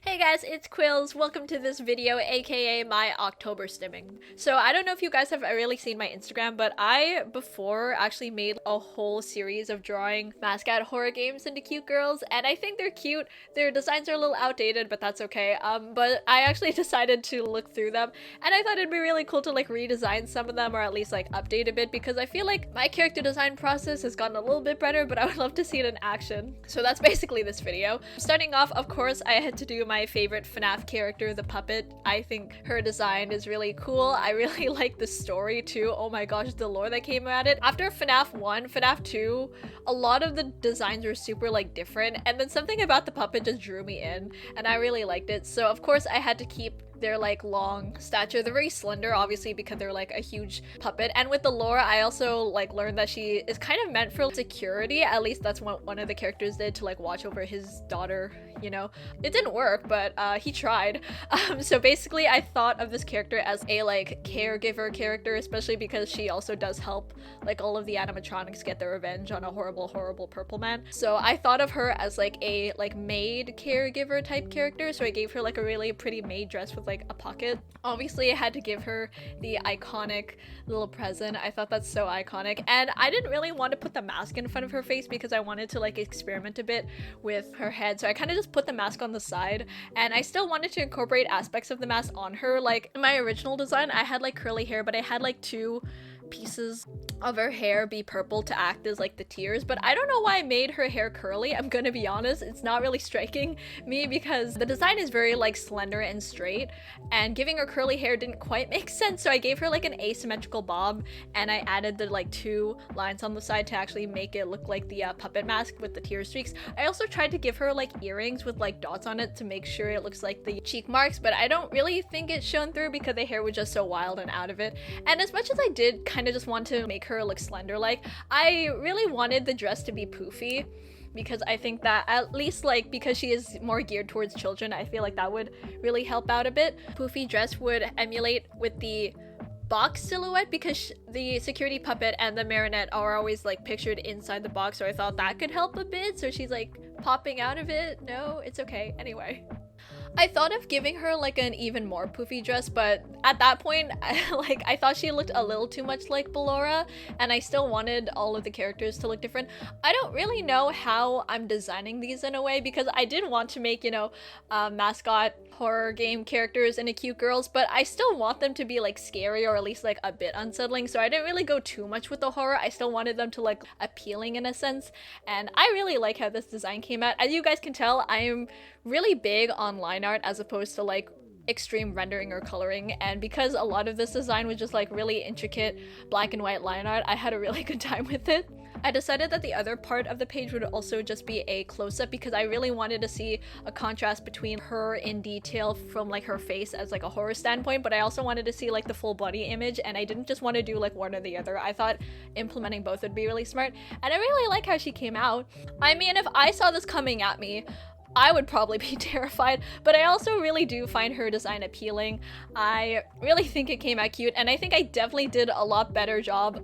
Hey guys, it's Quills. Welcome to this video, aka my October stimming. So I don't know if you guys have really seen my Instagram, but I before actually made a whole series of drawing mascot horror games into cute girls, and I think they're cute. Their designs are a little outdated, but that's okay. But I actually decided to look through them, and I thought it'd be really cool to like redesign some of them, or at least like update a bit, because I feel like my character design process has gotten a little bit better, but I would love to see it in action. So that's basically this video. Starting off, of course, I had to do my favorite FNAF character, the puppet. I think her design is really cool. I really like the story too. Oh my gosh, the lore that came out it. After FNAF 1, FNAF 2, a lot of the designs were super like different, and then something about the puppet just drew me in, and I really liked it. So of course I had to keep their like long stature. They're very slender, obviously, because they're like a huge puppet. And with the lore, I also like learned that she is kind of meant for security. At least that's what one of the characters did, to like watch over his daughter, you know. It didn't work, but he tried. So basically I thought of this character as a like caregiver character, especially because she also does help like all of the animatronics get their revenge on a horrible purple man. So I thought of her as like a like maid caregiver type character. So I gave her like a really pretty maid dress with like a pocket. Obviously I had to give her the iconic little present. I thought that's so iconic, and I didn't really want to put the mask in front of her face because I wanted to like experiment a bit with her head. So I kind of just put the mask on the side, and I still wanted to incorporate aspects of the mask on her. Like in my original design I had like curly hair, but I had like two pieces of her hair be purple to act as like the tears, but I don't know why I made her hair curly. I'm gonna be honest, it's not really striking me because the design is very like slender and straight, and giving her curly hair didn't quite make sense. So I gave her like an asymmetrical bob, and I added the like two lines on the side to actually make it look like the puppet mask with the tear streaks. I also tried to give her like earrings with like dots on it to make sure it looks like the cheek marks, but I don't really think it shone through because the hair was just so wild and out of it. And as much as I did kind of just want to make her look slender, like I really wanted the dress to be poofy, because I think that at least like because she is more geared towards children, I feel like that would really help out a bit. Poofy dress would emulate with the box silhouette, because the security puppet and the marionette are always like pictured inside the box, so I thought that could help a bit. So she's like popping out of it. No, it's okay. Anyway, I thought of giving her like an even more poofy dress, but at that point I thought she looked a little too much like Ballora, and I still wanted all of the characters to look different. I don't really know how I'm designing these in a way, because I did want to make, you know, mascot horror game characters into cute girls, but I still want them to be like scary, or at least like a bit unsettling. So I didn't really go too much with the horror. I still wanted them to like appealing in a sense, and I really like how this design came out. As you guys can tell, I am really big on line art as opposed to like extreme rendering or coloring, and because a lot of this design was just like really intricate black and white line art, I had a really good time with it. I decided that the other part of the page would also just be a close-up, because I really wanted to see a contrast between her in detail from like her face as like a horror standpoint, but I also wanted to see like the full body image, and I didn't just want to do like one or the other. I thought implementing both would be really smart, and I really like how she came out. I mean, if I saw this coming at me, I would probably be terrified, but I also really do find her design appealing. I really think it came out cute, and I think I definitely did a lot better job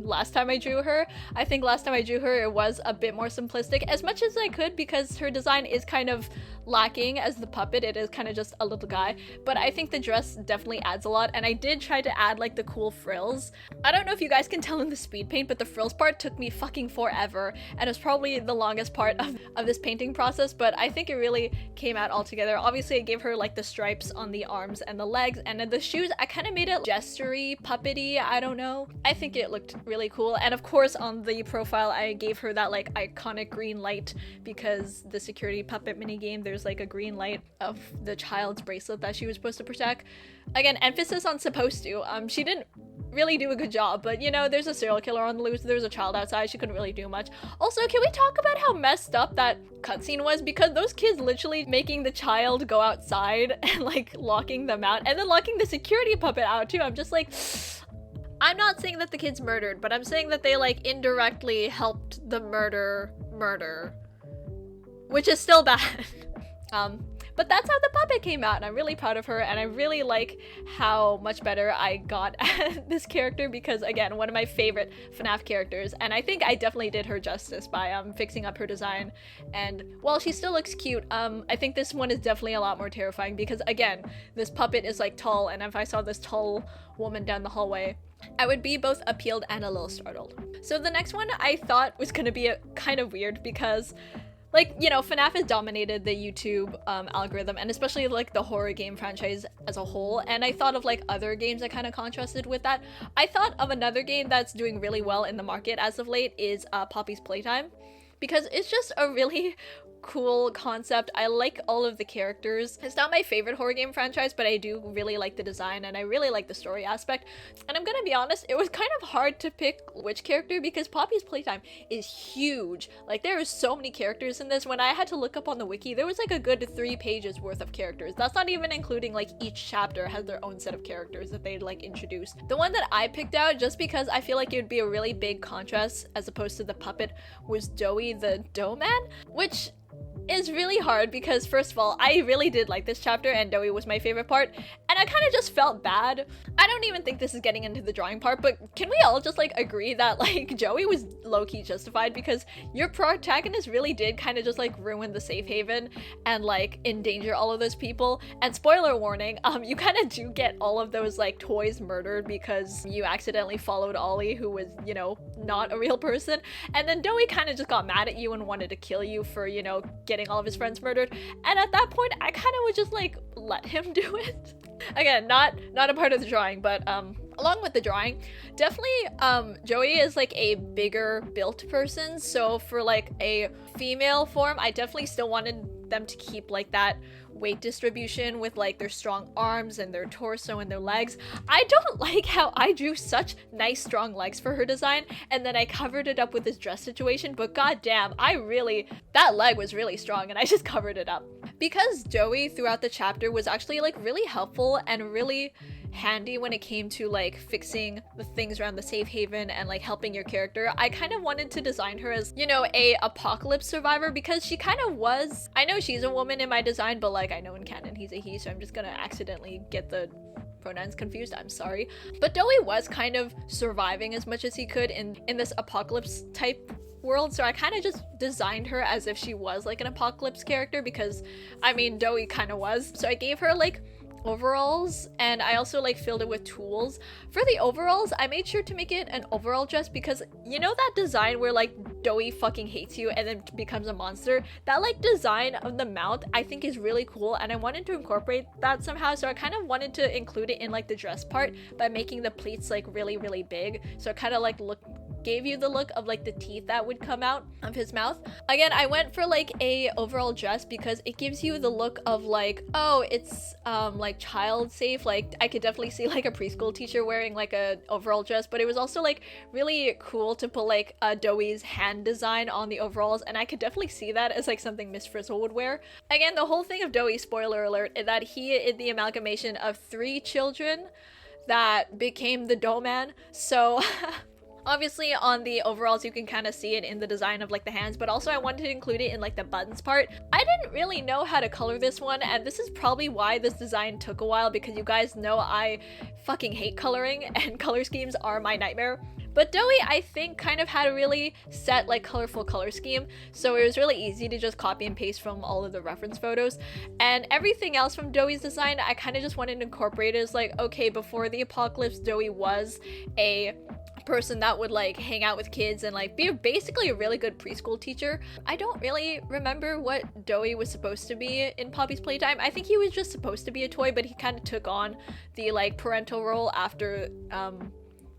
last time I drew her. I think last time I drew her it was a bit more simplistic, as much as I could, because her design is kind of lacking as the puppet. It is kind of just a little guy, but I think the dress definitely adds a lot, and I did try to add like the cool frills. I don't know if you guys can tell in the speed paint, but the frills part took me fucking forever, and it was probably the longest part of this painting process, but I think it really came out all together. Obviously I gave her like the stripes on the arms and the legs, and then the shoes I kind of made it gestury, puppety, I don't know. I think it looked really cool, and of course on the profile I gave her that like iconic green light, because the security puppet minigame, there's like a green light of the child's bracelet that she was supposed to protect. Again, emphasis on supposed to. She didn't really do a good job, but you know, there's a serial killer on the loose, there's a child outside, she couldn't really do much. Also, can we talk about how messed up that cutscene was? Because those kids literally making the child go outside and like locking them out, and then locking the security puppet out too. I'm just like, I'm not saying that the kids murdered, but I'm saying that they like indirectly helped the murder, which is still bad. But that's how the puppet came out, and I'm really proud of her, and I really like how much better I got at this character because, again, one of my favorite FNAF characters, and I think I definitely did her justice by fixing up her design. And while she still looks cute, I think this one is definitely a lot more terrifying because, again, this puppet is like tall, and if I saw this tall woman down the hallway, I would be both appealed and a little startled. So the next one I thought was gonna be kind of weird because, like, you know, FNAF has dominated the YouTube algorithm, and especially like the horror game franchise as a whole, and I thought of like other games that kind of contrasted with that. I thought of another game that's doing really well in the market as of late is Poppy's Playtime, because it's just a really cool concept. I like all of the characters. It's not my favorite horror game franchise, but I do really like the design and I really like the story aspect. And I'm gonna be honest, it was kind of hard to pick which character because Poppy's Playtime is huge. Like, there are so many characters in this. When I had to look up on the wiki, there was like a good 3 pages worth of characters. That's not even including like each chapter has their own set of characters that they like introduced. The one that I picked out, just because I feel like it would be a really big contrast as opposed to the puppet, was Doughy the Dough Man, which is really hard because, first of all, I really did like this chapter and Doughy was my favorite part, and I kind of just felt bad. I don't even think this is getting into the drawing part, but can we all just like agree that like Doughy was low-key justified because your protagonist really did kind of just like ruin the safe haven and like endanger all of those people. And spoiler warning, you kind of do get all of those like toys murdered because you accidentally followed Ollie, who was, you know, not a real person, and then Doughy kind of just got mad at you and wanted to kill you for, you know, getting all of his friends murdered. And at that point I kind of would just like let him do it. Again, not a part of the drawing, but along with the drawing, definitely Doughy is like a bigger built person, so for like a female form I definitely still wanted them to keep like that weight distribution with like their strong arms and their torso and their legs. I don't like how I drew such nice strong legs for her design and then I covered it up with this dress situation, but goddamn, that leg was really strong and I just covered it up. Because Doughy throughout the chapter was actually like really helpful and really handy when it came to like fixing the things around the safe haven and like helping your character, I kind of wanted to design her as, you know, a apocalypse survivor because she kind of was. I know she's a woman in my design, but like I know in canon he's a he, so I'm just gonna accidentally get the pronouns confused, I'm sorry. But Doughy was kind of surviving as much as he could in this apocalypse type world, so I kind of just designed her as if she was like an apocalypse character because, I mean, Doughy kind of was. So I gave her like overalls and I also like filled it with tools. For the overalls, I made sure to make it an overall dress because, you know, that design where like Doughy fucking hates you and then becomes a monster, that like design of the mouth I think is really cool and I wanted to incorporate that somehow, so I kind of wanted to include it in like the dress part by making the pleats like really big, so it kind of like gave you the look of like the teeth that would come out of his mouth. Again, I went for like a overall dress because it gives you the look of like, oh, it's like child safe. Like I could definitely see like a preschool teacher wearing like a overall dress, but it was also like really cool to put like Doughy's hand design on the overalls, and I could definitely see that as like something Miss Frizzle would wear. Again, the whole thing of Doughy, spoiler alert, is that he is the amalgamation of 3 children that became the Dough Man. So obviously on the overalls you can kind of see it in the design of like the hands, but also I wanted to include it in like the buttons part. I didn't really know how to color this one, and this is probably why this design took a while because you guys know I fucking hate coloring and color schemes are my nightmare. But Doughy, I think, kind of had a really set like colorful color scheme, so it was really easy to just copy and paste from all of the reference photos. And everything else from Doughy's design, I kind of just wanted to incorporate as like, okay, before the apocalypse, Doughy was a person that would like hang out with kids and like be basically a really good preschool teacher. I don't really remember what Doughy was supposed to be in Poppy's Playtime. I think he was just supposed to be a toy, but he kind of took on the like parental role after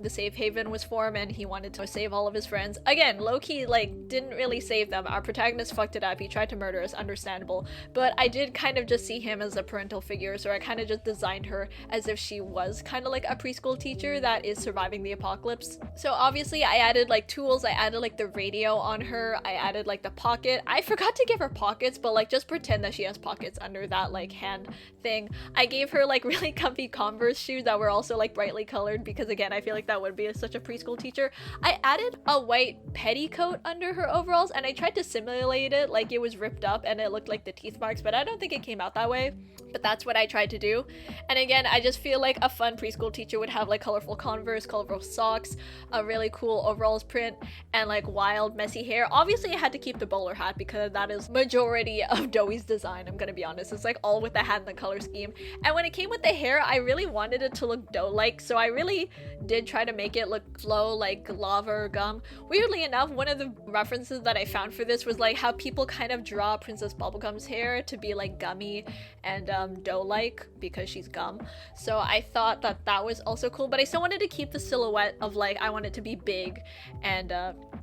the safe haven was formed and he wanted to save all of his friends. Again, low-key like didn't really save them. Our protagonist fucked it up. He tried to murder us, understandable, but I did kind of just see him as a parental figure, so I kind of just designed her as if she was kind of like a preschool teacher that is surviving the apocalypse. So obviously I added like tools, I added like the radio on her, I added like the pocket. I forgot to give her pockets, but like just pretend that she has pockets under that like hand thing. I gave her like really comfy Converse shoes that were also like brightly colored because again, I feel like that would be such a preschool teacher. I added a white petticoat under her overalls, and I tried to simulate it like it was ripped up and it looked like the teeth marks, but I don't think it came out that way. But that's what I tried to do. And again, I just feel like a fun preschool teacher would have like colorful Converse, colorful socks, a really cool overalls print, and like wild messy hair. Obviously I had to keep the bowler hat because that is majority of Doey's design, I'm gonna be honest. It's like all with the hat and the color scheme. And when it came with the hair, I really wanted it to look dough-like, so I really did try to make it look flow like lava or gum. Weirdly enough, one of the references that I found for this was like how people kind of draw Princess Bubblegum's hair to be like gummy and dough-like because she's gum. So I thought that that was also cool, but I still wanted to keep the silhouette of like I want it to be big. And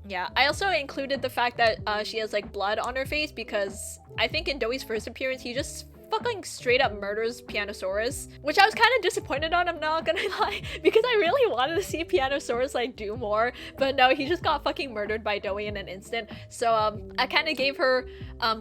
yeah, I also included the fact that she has like blood on her face because I think in Doey's first appearance he just fucking straight up murders Pianosaurus, which I was kind of disappointed on, I'm not gonna lie, because I really wanted to see Pianosaurus like do more, but no, he just got fucking murdered by Doey in an instant. So I kind of gave her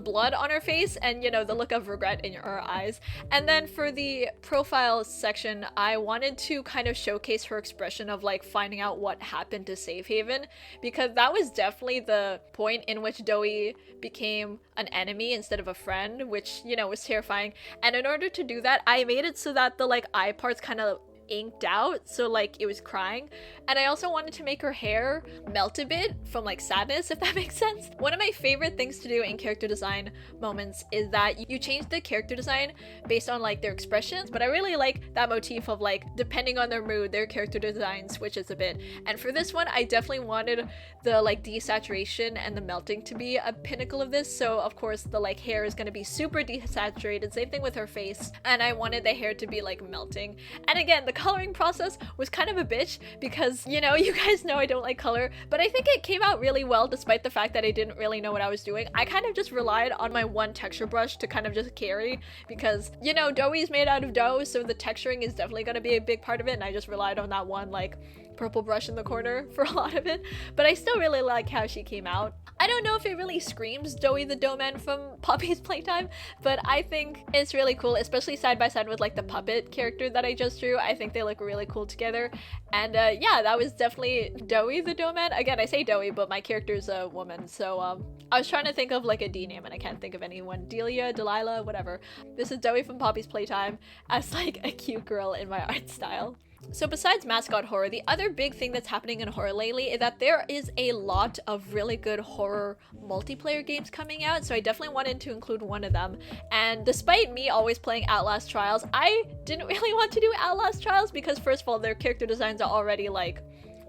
blood on her face and, you know, the look of regret in her eyes. And then for the profile section, I wanted to kind of showcase her expression of like finding out what happened to Safe Haven, because that was definitely the point in which Doey became an enemy instead of a friend, which, you know, was terrifying. And in order to do that, I made it so that the like eye parts kind of inked out, so like it was crying. And I also wanted to make her hair melt a bit from like sadness, if that makes sense. One of my favorite things to do in character design moments is that you change the character design based on like their expressions, but I really like that motif of like depending on their mood, their character design switches a bit. And for this one, I definitely wanted the like desaturation and the melting to be a pinnacle of this. So of course the like hair is going to be super desaturated, same thing with her face, and I wanted the hair to be like melting. And again, the coloring process was kind of a bitch because, you know, you guys know I don't like color, but I think it came out really well despite the fact that I didn't really know what I was doing. I kind of just relied on my one texture brush to kind of just carry because, you know, Doey's made out of dough, so the texturing is definitely going to be a big part of it, and I just relied on that one like purple brush in the corner for a lot of it. But I still really like how she came out. I don't know if it really screams Doey the Doughman from Poppy's Playtime, but I think it's really cool, especially side by side with like the puppet character that I just drew. I think they look really cool together. And yeah, that was definitely Doey the Doughman. Again, I say Doey, but my character's a woman, so I was trying to think of like a D name and I can't think of anyone. Delia, Delilah, whatever. This is Doey from Poppy's Playtime as like a cute girl in my art style. So besides mascot horror, the other big thing that's happening in horror lately is that there is a lot of really good horror multiplayer games coming out, so I definitely wanted to include one of them. And despite me always playing Outlast Trials, I didn't really want to do Outlast Trials because first of all, their character designs are already like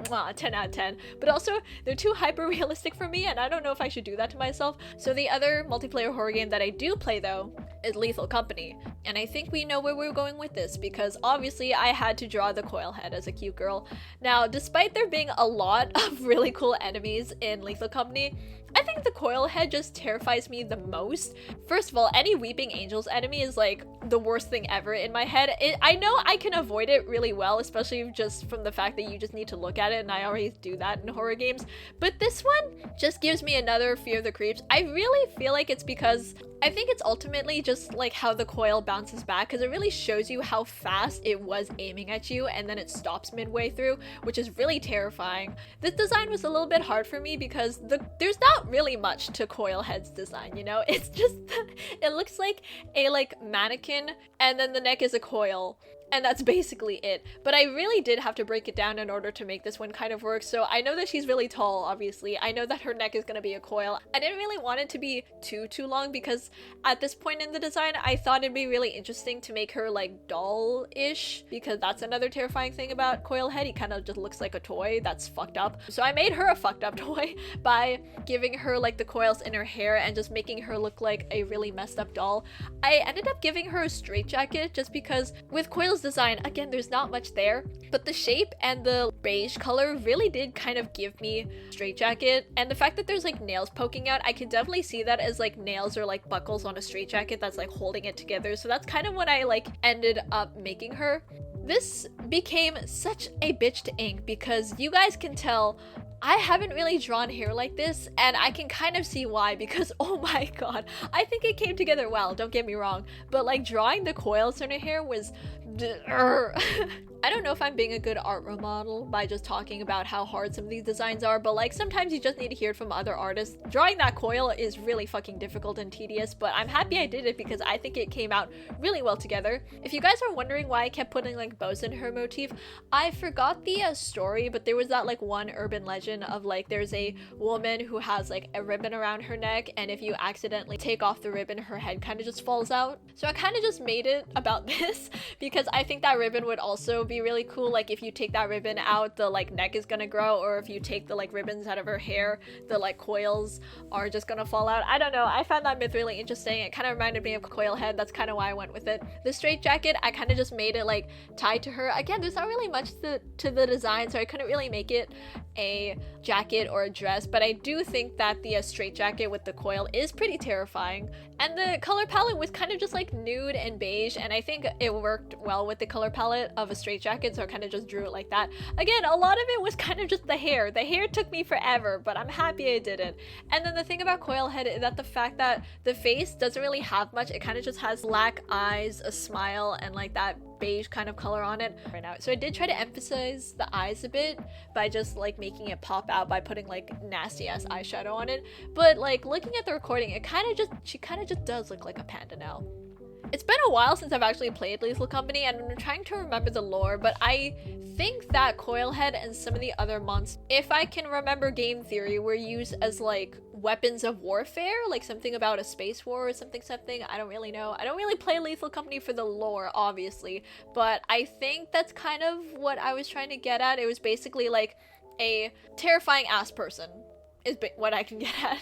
10 out of 10, but also they're too hyper realistic for me and I don't know if I should do that to myself. So the other multiplayer horror game that I do play though is Lethal Company, and I think we know where we're going with this because obviously I had to draw the coil head as a cute girl. Now, despite there being a lot of really cool enemies in Lethal Company, I think the coil head just terrifies me the most. First of all, any Weeping Angels enemy is like the worst thing ever in my head. I know I can avoid it really well, especially just from the fact that you just need to look at it, and I always do that in horror games. But this one just gives me another fear of the creeps. I really feel like it's because I think it's ultimately just like how the coil bounces back, because it really shows you how fast it was aiming at you and then it stops midway through, which is really terrifying. This design was a little bit hard for me because there's not really much to coil head's design, you know? It's just it looks like a like mannequin and then the neck is a coil. And that's basically it. But I really did have to break it down in order to make this one kind of work. So I know that she's really tall, obviously. I know that her neck is going to be a coil. I didn't really want it to be too long because at this point in the design, I thought it'd be really interesting to make her like doll-ish, because that's another terrifying thing about Coil Head. He kind of just looks like a toy that's fucked up. So I made her a fucked up toy by giving her like the coils in her hair and just making her look like a really messed up doll. I ended up giving her a straitjacket just because with Coil's design, again, there's not much there, but the shape and the beige color really did kind of give me straitjacket. And the fact that there's like nails poking out, I can definitely see that as like nails or like buckles on a straitjacket that's like holding it together. So that's kind of what I like ended up making her. This became such a bitch to ink because you guys can tell I haven't really drawn hair like this, and I can kind of see why, because oh my god, I think it came together well, don't get me wrong, but like drawing the coils in her hair was I don't know if I'm being a good art role model by just talking about how hard some of these designs are, but like sometimes you just need to hear it from other artists. Drawing that coil is really fucking difficult and tedious, but I'm happy I did it because I think it came out really well together. If you guys are wondering why I kept putting like bows in her motif, I forgot the story, but there was that like one urban legend of like there's a woman who has like a ribbon around her neck, and if you accidentally take off the ribbon, her head kind of just falls out. So I kind of just made it about this because I think that ribbon would also be really cool. Like if you take that ribbon out, the like neck is gonna grow, or if you take the like ribbons out of her hair, the like coils are just gonna fall out. I don't know, I found that myth really interesting. It kind of reminded me of coil head. That's kind of why I went with it. The straight jacket, I kind of just made it like tied to her. Again, there's not really much to the design, so I couldn't really make it a jacket or a dress, but I do think that the straight jacket with the coil is pretty terrifying. And the color palette was kind of just like nude and beige, and I think it worked well with the color palette of a straight jacket, so I kind of just drew it like that. Again, a lot of it was kind of just the hair. The hair took me forever, but I'm happy I did it. And then the thing about coil head is that the fact that the face doesn't really have much. It kind of just has black eyes, a smile, and like that beige kind of color on it right now. So I did try to emphasize the eyes a bit by just like making it pop out by putting like nasty ass eyeshadow on it. But like looking at the recording, she kind of just does look like a panda now. It's been a while since I've actually played Lethal Company, and I'm trying to remember the lore, but I think that Coilhead and some of the other monsters, if I can remember game theory, were used as like weapons of warfare, like something about a space war or something. I don't really know. I don't really play Lethal Company for the lore, obviously, but I think that's kind of what I was trying to get at. It was basically like a terrifying ass person is what I can get at.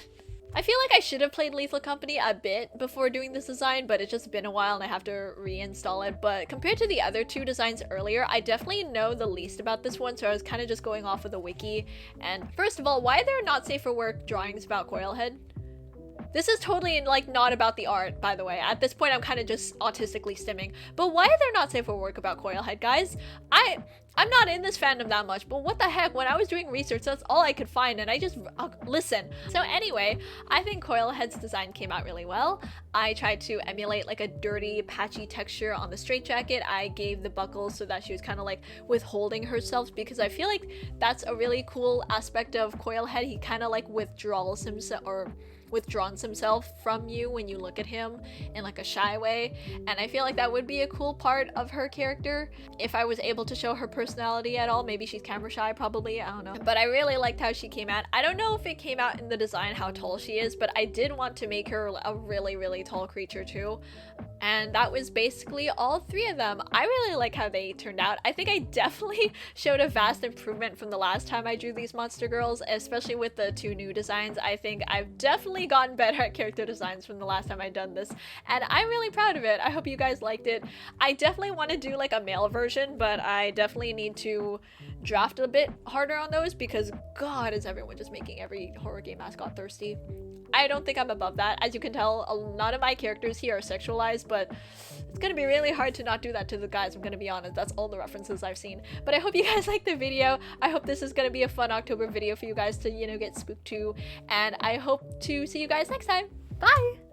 I feel like I should have played Lethal Company a bit before doing this design, but it's just been a while and I have to reinstall it. But compared to the other two designs earlier, I definitely know the least about this one, so I was kind of just going off of the wiki. And first of all, why are there not safe for work drawings about Coilhead? This is totally like not about the art, by the way. At this point, I'm kind of just autistically stimming. But why are there not safe for work about Coilhead, guys? I'm not in this fandom that much, but what the heck, when I was doing research, that's all I could find, and I just listen. So anyway, I think Coilhead's design came out really well. I tried to emulate like a dirty, patchy texture on the straitjacket. I gave the buckles so that she was kind of like withholding herself, because I feel like that's a really cool aspect of Coilhead. He kind of like withdraws himself from you when you look at him in like a shy way, and I feel like that would be a cool part of her character if I was able to show her personality at all. Maybe she's camera shy, probably, I don't know, but I really liked how she came out. I don't know if it came out in the design how tall she is, but I did want to make her a really tall creature too, and that was basically all three of them. I really like how they turned out. I think I definitely showed a vast improvement from the last time I drew these monster girls, especially with the two new designs. I think I've definitely gotten better at character designs from the last time I've done this, and I'm really proud of it. I hope you guys liked it. I definitely want to do like a male version, but I definitely need to draft a bit harder on those, because god, is everyone just making every horror game mascot thirsty. I don't think I'm above that. As you can tell, a lot of my characters here are sexualized, but it's gonna be really hard to not do that to the guys, I'm gonna be honest. That's all the references I've seen. But I hope you guys liked the video. I hope this is gonna be a fun October video for you guys to, you know, get spooked to, and I hope to see you guys next time. Bye!